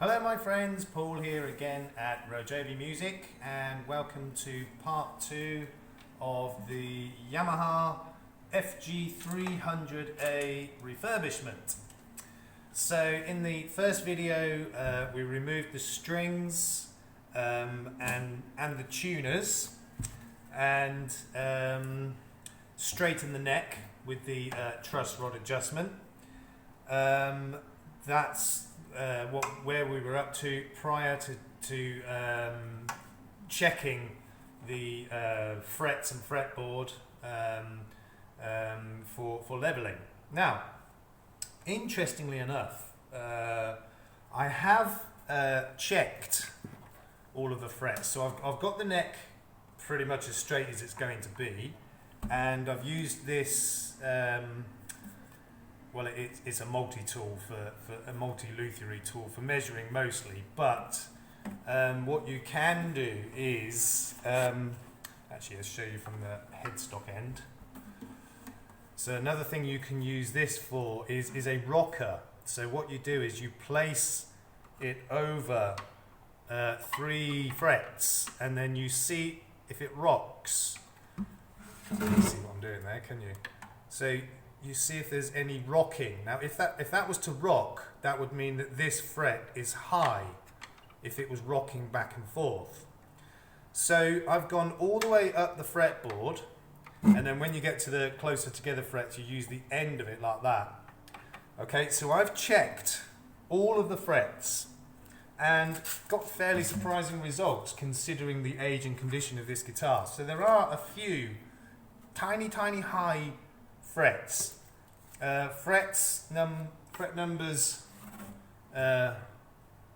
Hello my friends, Paul here again at RoJoBe Music, and welcome to part 2 of the Yamaha FG300A refurbishment. So in the first video we removed the strings and the tuners and straightened the neck with the truss rod adjustment. That's where we were up to prior to checking the frets and fretboard for leveling. Now, interestingly enough, I have checked all of the frets. So I've got the neck pretty much as straight as it's going to be, and I've used this well, it's a multi-tool for a multi-lutherie tool for measuring mostly, but what you can do is actually I'll show you from the headstock end. So another thing you can use this for is a rocker. So what you do is you place it over 3 frets, and then you see if it rocks. You can see what I'm doing there, can you? So you see if there's any rocking. Now if that was to rock, that would mean that this fret is high if it was rocking back and forth. So I've gone all the way up the fretboard, and then when you get to the closer together frets, you use the end of it like that. Okay, so I've checked all of the frets and got fairly surprising results considering the age and condition of this guitar. So there are a few tiny high frets. Fret numbers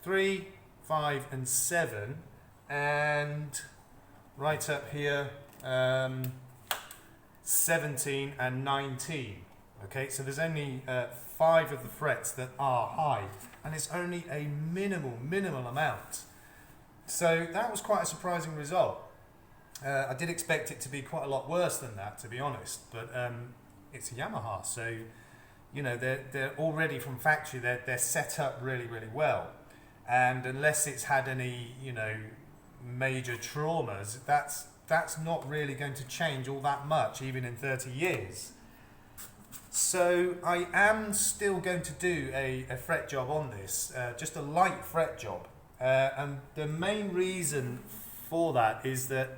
3, 5 and 7, and right up here 17 and 19. Okay, so there's only 5 of the frets that are high, and it's only a minimal amount. So that was quite a surprising result. I did expect it to be quite a lot worse than that, to be honest, but it's a Yamaha, so you know they're already from factory. They're set up really well, and unless it's had any major traumas, that's not really going to change all that much, even in 30 years. So I am still going to do a fret job on this, just a light fret job, and the main reason for that is that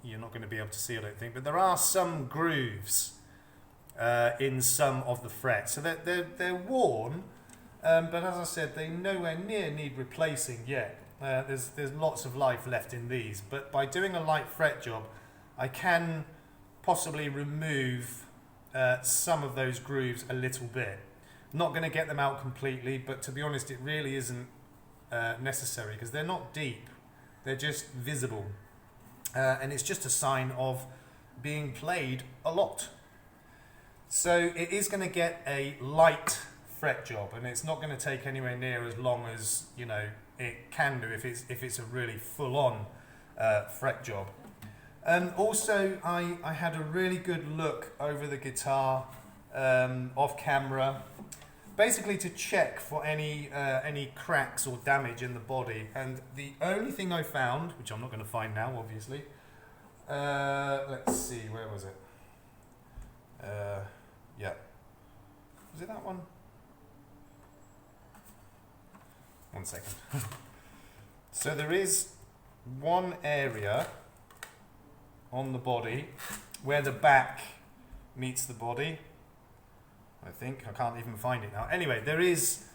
you're not going to be able to see, I don't think, but there are some grooves in some of the frets, so they're worn, but as I said, they nowhere near need replacing yet. There's lots of life left in these, but by doing a light fret job, I can possibly remove some of those grooves a little bit. Not going to get them out completely, but to be honest, it really isn't necessary because they're not deep; they're just visible. And it's just a sign of being played a lot. So it is going to get a light fret job, and it's not going to take anywhere near as long as it can do if it's a really full-on fret job. Also, I had a really good look over the guitar off camera, basically to check for any cracks or damage in the body, and the only thing I found, which I'm not going to find now obviously, let's see, where was it? Yeah, was it that one? One second. So there is one area on the body where the back meets the body, I think. I can't even find it now. Anyway, there is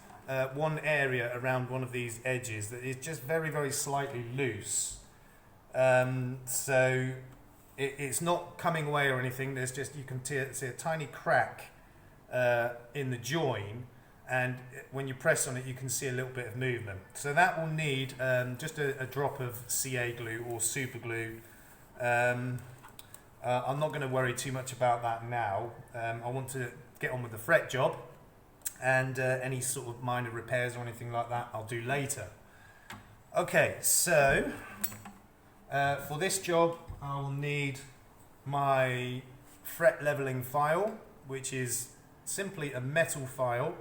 one area around one of these edges that is just very slightly loose. So it's not coming away or anything. There's just, you can see a tiny crack in the join, and when you press on it, you can see a little bit of movement. So that will need just a drop of CA glue or super glue. I'm not going to worry too much about that now. I want to get on with the fret job, and any sort of minor repairs or anything like that I'll do later. Okay, so for this job I'll need my fret leveling file, which is simply a metal file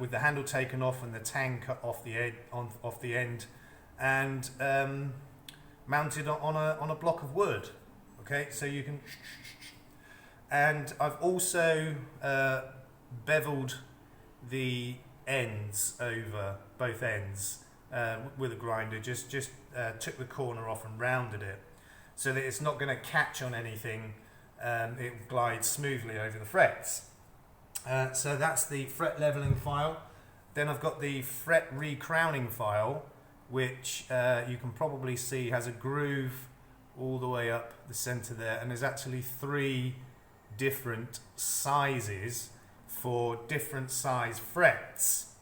with the handle taken off and the tang cut off the end, and mounted on a block of wood. Okay, so you can, and I've also beveled the ends over both ends with a grinder. Just took the corner off and rounded it so that it's not going to catch on anything. It will glide smoothly over the frets. So that's the fret leveling file. Then I've got the fret recrowning file, which you can probably see has a groove all the way up the center there, and there's actually 3 different sizes for different size frets,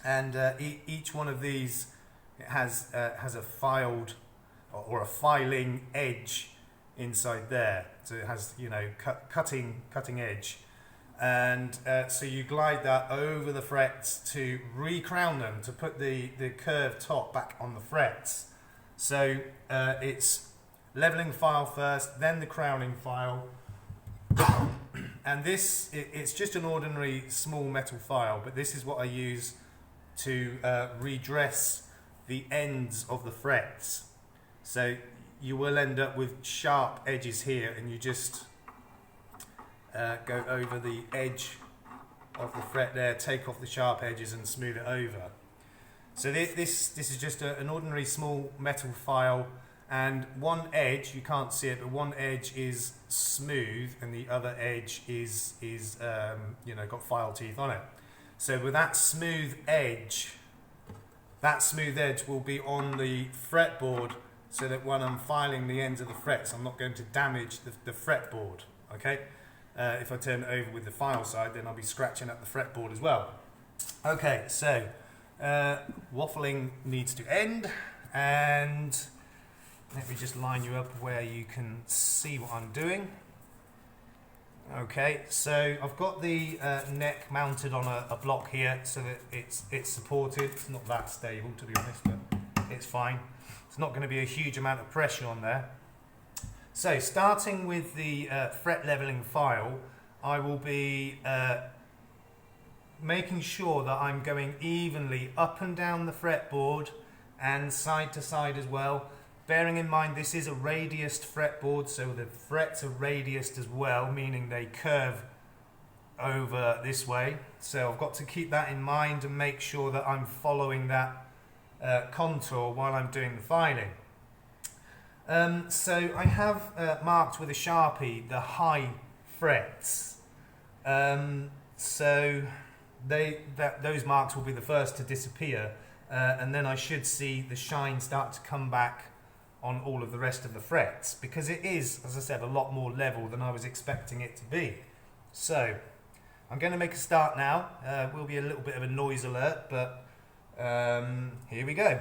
and each one of these has a filed or a filing edge inside there, so it has, you know, cutting edge, and so you glide that over the frets to recrown them, to put the curved top back on the frets. So it's leveling file first, then the crowning file, and this, it's just an ordinary small metal file, but this is what I use to redress the ends of the frets. So you will end up with sharp edges here, and you just go over the edge of the fret there, take off the sharp edges and smooth it over. So this is just an ordinary small metal file, and one edge, you can't see it, but one edge is smooth and the other edge is you know, got file teeth on it. So with that smooth edge will be on the fretboard, so that when I'm filing the ends of the frets, I'm not going to damage the fretboard. Okay, if I turn it over with the file side, then I'll be scratching up the fretboard as well. Okay, so waffling needs to end, and let me just line you up where you can see what I'm doing. Okay, so I've got the neck mounted on a block here, so that it's supported. It's not that stable, to be honest, but it's fine. It's not going to be a huge amount of pressure on there. So starting with the fret leveling file, I will be making sure that I'm going evenly up and down the fretboard and side to side as well. Bearing in mind this is a radiused fretboard, so the frets are radiused as well, meaning they curve over this way. So I've got to keep that in mind and make sure that I'm following that contour while I'm doing the filing. So I have marked with a Sharpie the high frets. So those marks will be the first to disappear, and then I should see the shine start to come back on all of the rest of the frets, because it is, as I said, a lot more level than I was expecting it to be. So I'm going to make a start now. Will be a little bit of a noise alert, but here we go.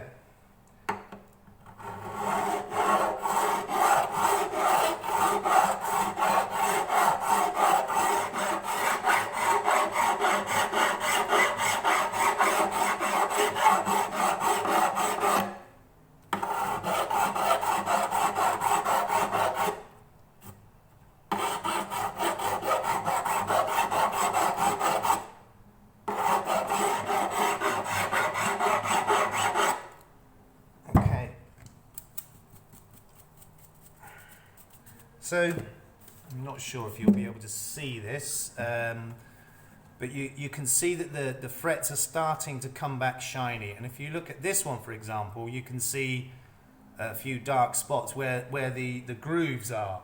So, I'm not sure if you'll be able to see this, but you can see that the frets are starting to come back shiny. And if you look at this one, for example, you can see a few dark spots where the grooves are.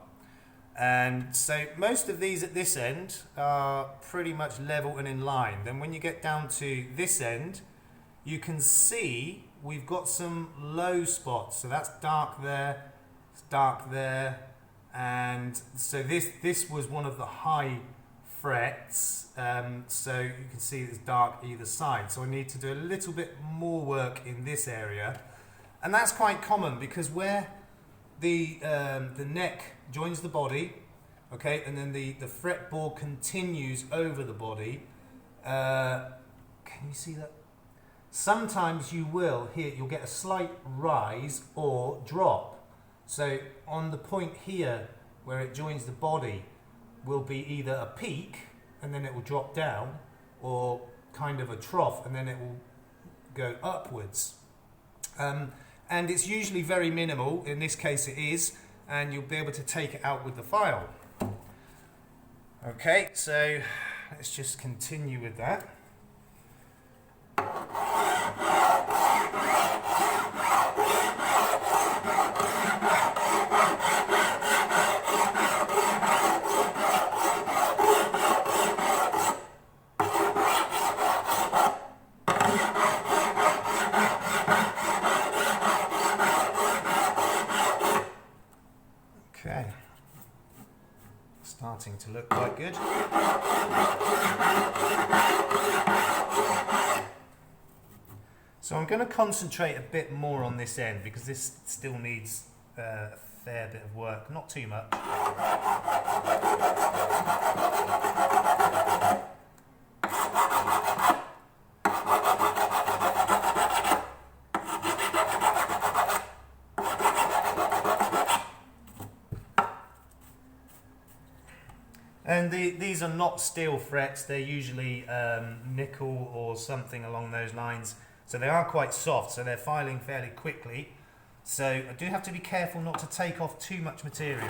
And so most of these at this end are pretty much level and in line. Then when you get down to this end, you can see we've got some low spots. So that's dark there, it's dark there. And so this was one of the high frets, so you can see it's dark either side. So I need to do a little bit more work in this area, and that's quite common because where the neck joins the body, okay, and then the fretboard continues over the body. Can you see that? Sometimes you'll get a slight rise or drop. So on the point here where it joins the body will be either a peak and then it will drop down, or kind of a trough, and then it will go upwards. And it's usually very minimal. In this case it is, and you'll be able to take it out with the file. Okay, so let's just continue with that. Okay, starting to look quite good. So I'm going to concentrate a bit more on this end because this still needs a fair bit of work, not too much. And these are not steel frets, they're usually nickel or something along those lines. So they are quite soft, so they're filing fairly quickly. So I do have to be careful not to take off too much material.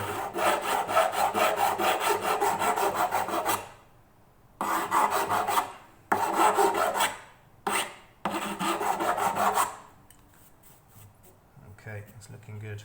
Okay, that's looking good.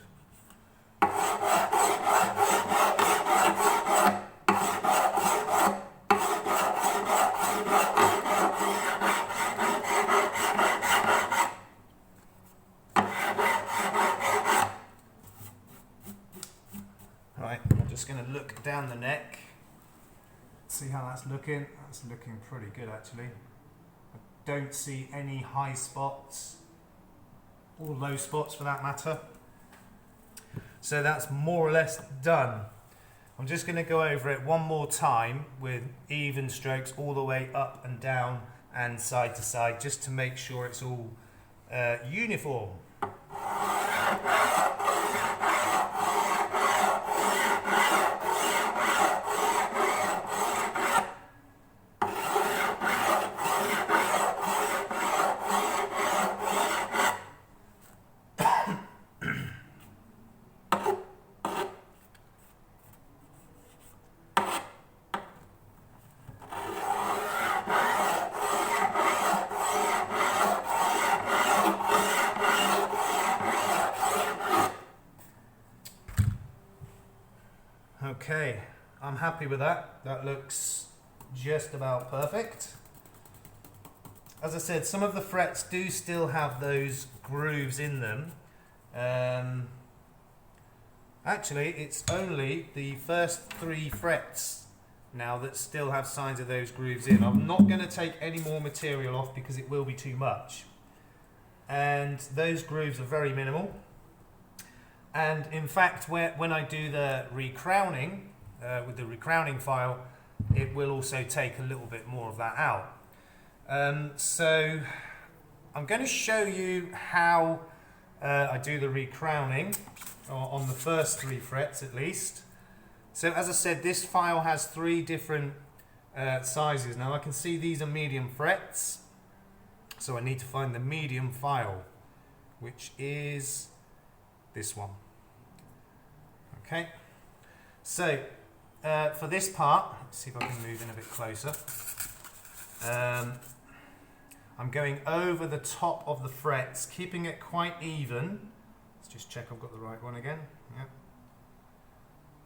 Right, I'm just going to look down the neck, see how that's looking. That's looking pretty good actually. I don't see any high spots or low spots for that matter. So that's more or less done. I'm just going to go over it one more time with even strokes all the way up and down and side to side, just to make sure it's all uniform. Okay, I'm happy with that. That looks just about perfect. As I said, some of the frets do still have those grooves in them. Actually, it's only the first 3 frets now that still have signs of those grooves in. I'm not going to take any more material off because it will be too much. And those grooves are very minimal. And in fact, when I do the recrowning, with the recrowning file, it will also take a little bit more of that out. So I'm going to show you how I do the recrowning on the first 3 frets at least. So as I said, this file has 3 different sizes. Now I can see these are medium frets, so I need to find the medium file, which is this one. Okay, so for this part, let's see if I can move in a bit closer. I'm going over the top of the frets, keeping it quite even. Let's just check I've got the right one again. Yep.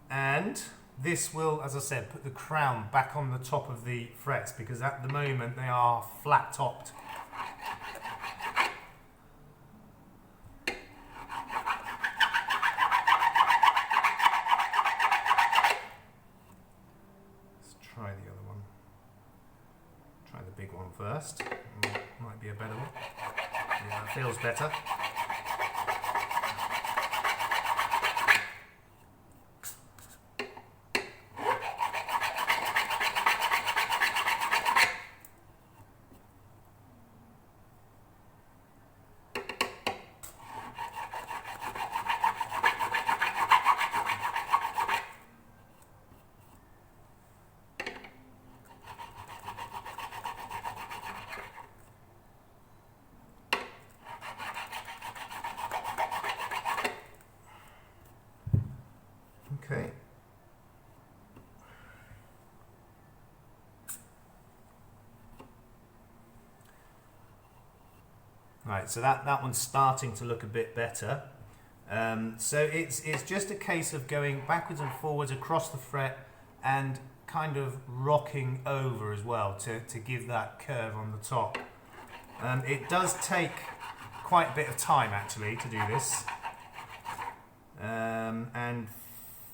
And this will, as I said, put the crown back on the top of the frets, because at the moment they are flat topped. First, might be a better one. Yeah, it feels better. Right, so that one's starting to look a bit better. So it's just a case of going backwards and forwards across the fret and kind of rocking over as well to give that curve on the top. It does take quite a bit of time actually to do this, and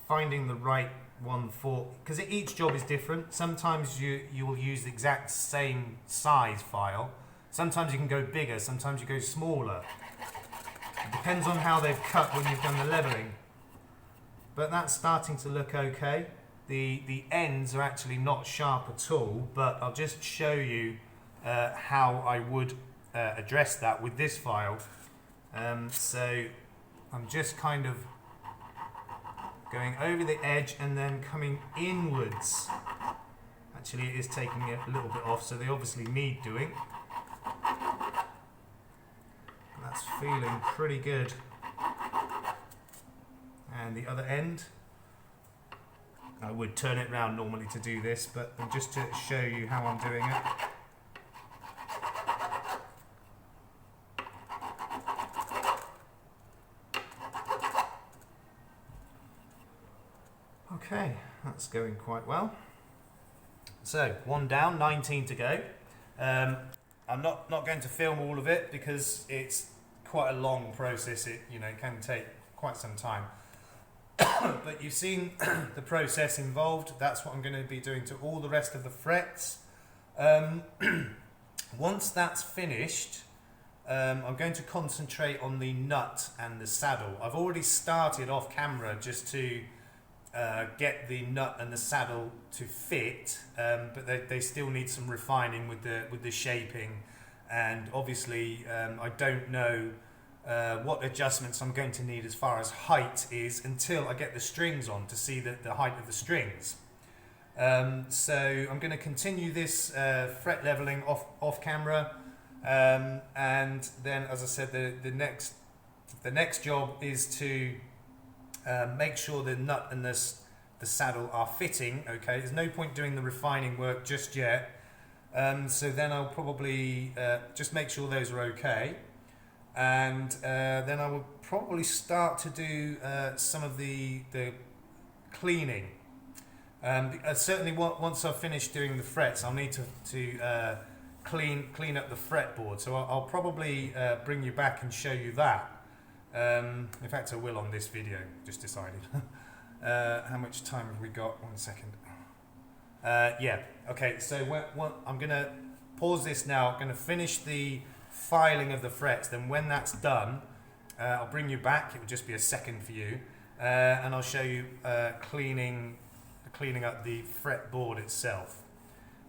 finding the right one for, because each job is different. Sometimes you will use the exact same size file. Sometimes you can go bigger, sometimes you go smaller. It depends on how they've cut when you've done the leveling. But that's starting to look okay. The ends are actually not sharp at all, but I'll just show you how I would address that with this file. So I'm just kind of going over the edge and then coming inwards. Actually, it is taking it a little bit off, so they obviously need doing. That's feeling pretty good. And the other end, I would turn it round normally to do this, but just to show you how I'm doing it. Okay, that's going quite well. So, one down, 19 to go. I'm not going to film all of it because it's quite a long process. It can take quite some time. But you've seen the process involved. That's what I'm going to be doing to all the rest of the frets. Once that's finished, I'm going to concentrate on the nut and the saddle. I've already started off camera just to get the nut and the saddle to fit, but they still need some refining with the shaping, and obviously I don't know what adjustments I'm going to need as far as height is until I get the strings on to see the height of the strings. So I'm going to continue this fret leveling off camera, and then, as I said, the next job is to make sure the nut and the saddle are fitting. Okay, there's no point doing the refining work just yet. So then I'll probably just make sure those are okay, and then I will probably start to do some of the cleaning. Certainly, once I've finished doing the frets, I'll need to clean up the fretboard. So I'll probably bring you back and show you that. In fact, I will on this video. Just decided. How much time have we got? 1 second. Yeah. Okay. So I'm going to pause this now. I'm going to finish the filing of the frets. Then when that's done, I'll bring you back. It will just be a second for you, and I'll show you cleaning up the fretboard itself.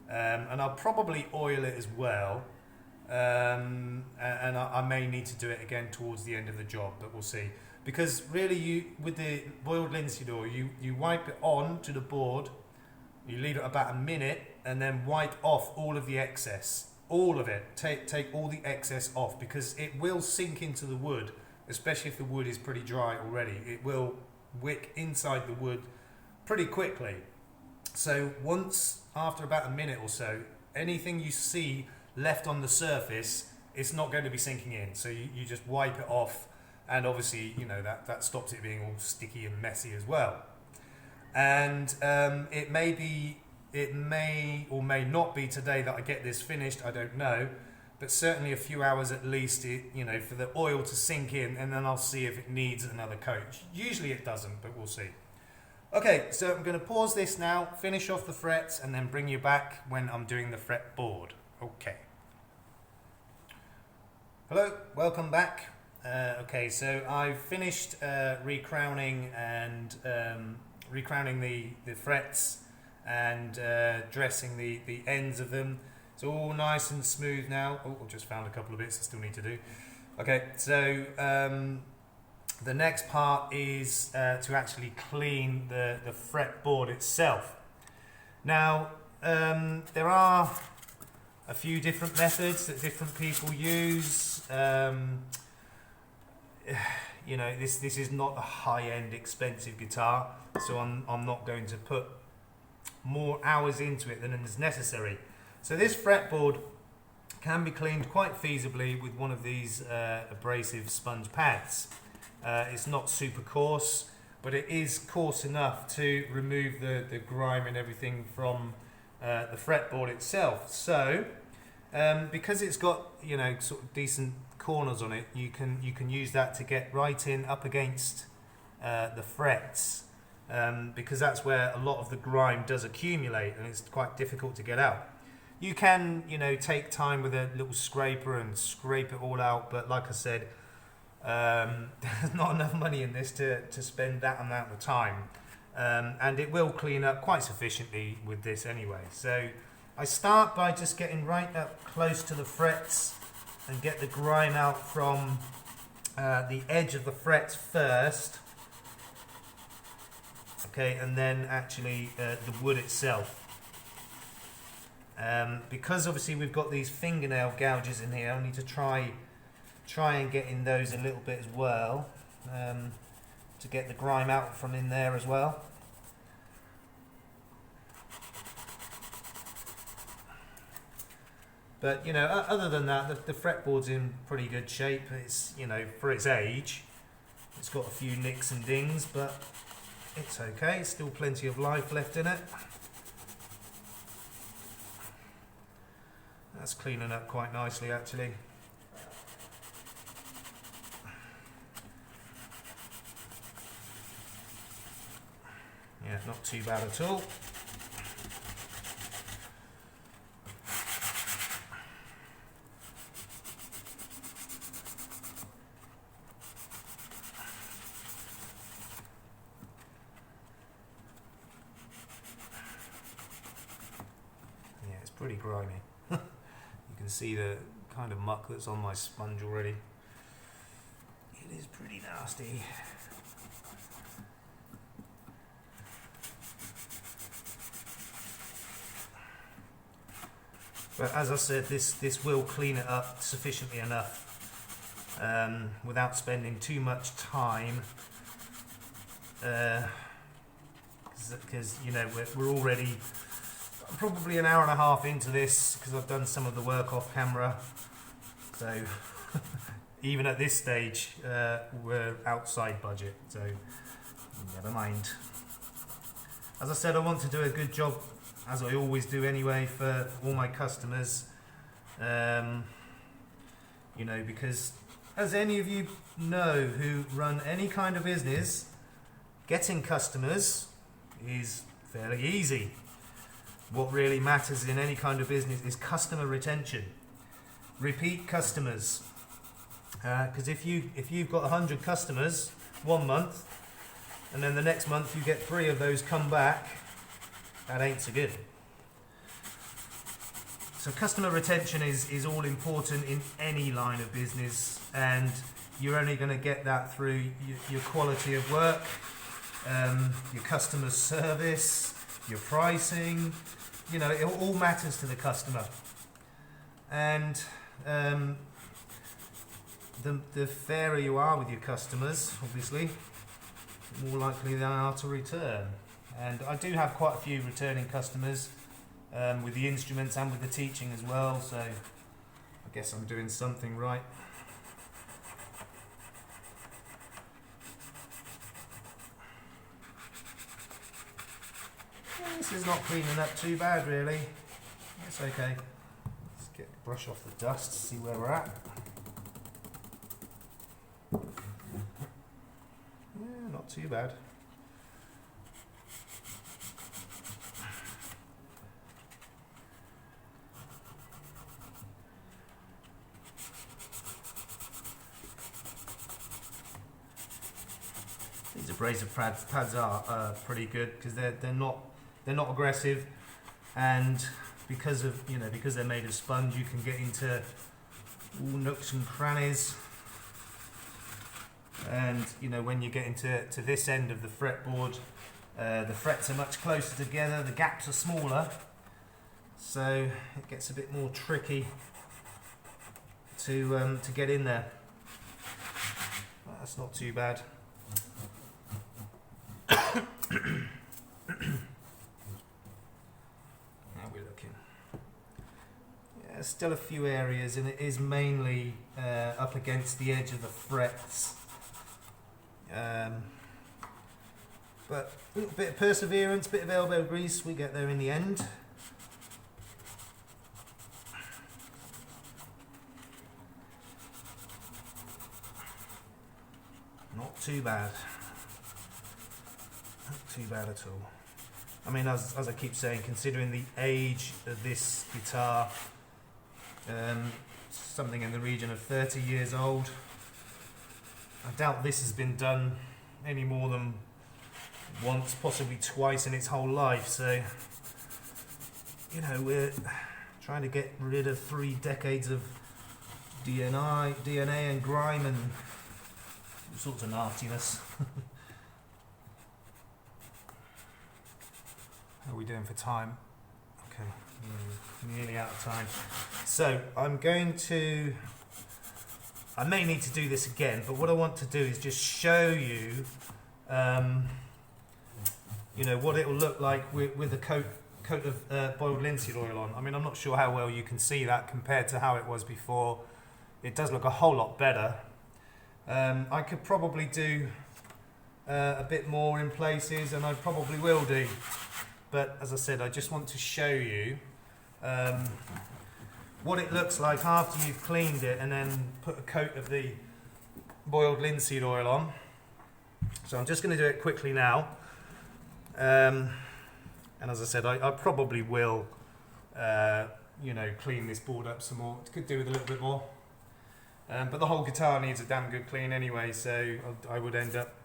And I'll probably oil it as well. And I may need to do it again towards the end of the job, but we'll see. Because really, with the boiled linseed oil, you wipe it on to the board, you leave it about a minute, and then wipe off all of the excess. All of it. Take all the excess off, because it will sink into the wood, especially if the wood is pretty dry already. It will wick inside the wood pretty quickly. So once, after about a minute or so, anything you see left on the surface, it's not going to be sinking in. So you just wipe it off, and obviously that stops it being all sticky and messy as well. And it may or may not be today that I get this finished, I don't know, but certainly a few hours at least, for the oil to sink in, and then I'll see if it needs another coat. Usually it doesn't, but we'll see. Okay, so I'm going to pause this now, finish off the frets, and then bring you back when I'm doing the fretboard. Okay. Hello, welcome back. Okay, so I've finished recrowning and recrowning the frets and dressing the ends of them. It's all nice and smooth now. Oh, I've just found a couple of bits I still need to do. Okay, so the next part is to actually clean the fretboard itself. Now, there are a few different methods that different people use. This is not a high-end expensive guitar, so I'm not going to put more hours into it than is necessary. So this fretboard can be cleaned quite feasibly with one of these abrasive sponge pads. It's not super coarse, but it is coarse enough to remove the grime and everything from the fretboard itself. So because it's got, you know, sort of decent corners on it, you can use that to get right in up against the frets, because that's where a lot of the grime does accumulate and it's quite difficult to get out. You can, you know, take time with a little scraper and scrape it all out, but like I said, there's not enough money in this to spend that amount of time, and it will clean up quite sufficiently with this anyway. So I start by just getting right up close to the frets and get the grime out from the edge of the frets first, okay, and then actually the wood itself. Because obviously we've got these fingernail gouges in here, I need to try and get in those a little bit as well, to get the grime out from in there as well. But you know, other than that, the fretboard's in pretty good shape. It's, you know, for its age, it's got a few nicks and dings, but it's okay. Still plenty of life left in it. That's cleaning up quite nicely, actually. Yeah, not too bad at all. Yeah, it's pretty grimy. You can see the kind of muck that's on my sponge already. It is pretty nasty. But as I said, this will clean it up sufficiently enough without spending too much time, because you know we're already probably an hour and a half into this, because I've done some of the work off camera. So even at this stage, we're outside budget. So never mind. As I said, I want to do a good job, as I always do anyway, for all my customers. You know, because as any of you know who run any kind of business, getting customers is fairly easy. What really matters in any kind of business is customer retention, repeat customers. Because if you've got 100 customers one month, and then the next month you get 3 of those come back, that ain't so good. So customer retention is all important in any line of business, and you're only going to get that through your quality of work, your customer service, your pricing. You know, it all matters to the customer. And the fairer you are with your customers, obviously, the more likely they are to return. And I do have quite a few returning customers, with the instruments and with the teaching as well, so I guess I'm doing something right. This is not cleaning up too bad, really. It's okay. Let's get the brush off the dust, see where we're at. Yeah, not too bad. These abrasive pads are pretty good, because they're not aggressive, and because they're made of sponge, you can get into all nooks and crannies. And you know, when you get into this end of the fretboard, the frets are much closer together, the gaps are smaller, so it gets a bit more tricky to get in there. But that's not too bad. There's still a few areas, and it is mainly up against the edge of the frets. But a little bit of perseverance, bit of elbow grease, we get there in the end. Not too bad. Not too bad at all. I mean, as I keep saying, considering the age of this guitar, something in the region of 30 years old, I doubt this has been done any more than once, possibly twice in its whole life. So, you know, we're trying to get rid of 3 decades of DNA and grime and all sorts of nastiness. How are we doing for time? Okay, nearly out of time. So I'm going to, I may need to do this again, but what I want to do is just show you, you know, what it will look like with a coat of boiled linseed oil on. I mean, I'm not sure how well you can see that compared to how it was before. It does look a whole lot better. I could probably do a bit more in places, and I probably will do. But as I said, I just want to show you what it looks like after you've cleaned it and then put a coat of the boiled linseed oil on. So I'm just going to do it quickly now. And as I said, I probably will, you know, clean this board up some more. Could do with a little bit more. But the whole guitar needs a damn good clean anyway, so I would end up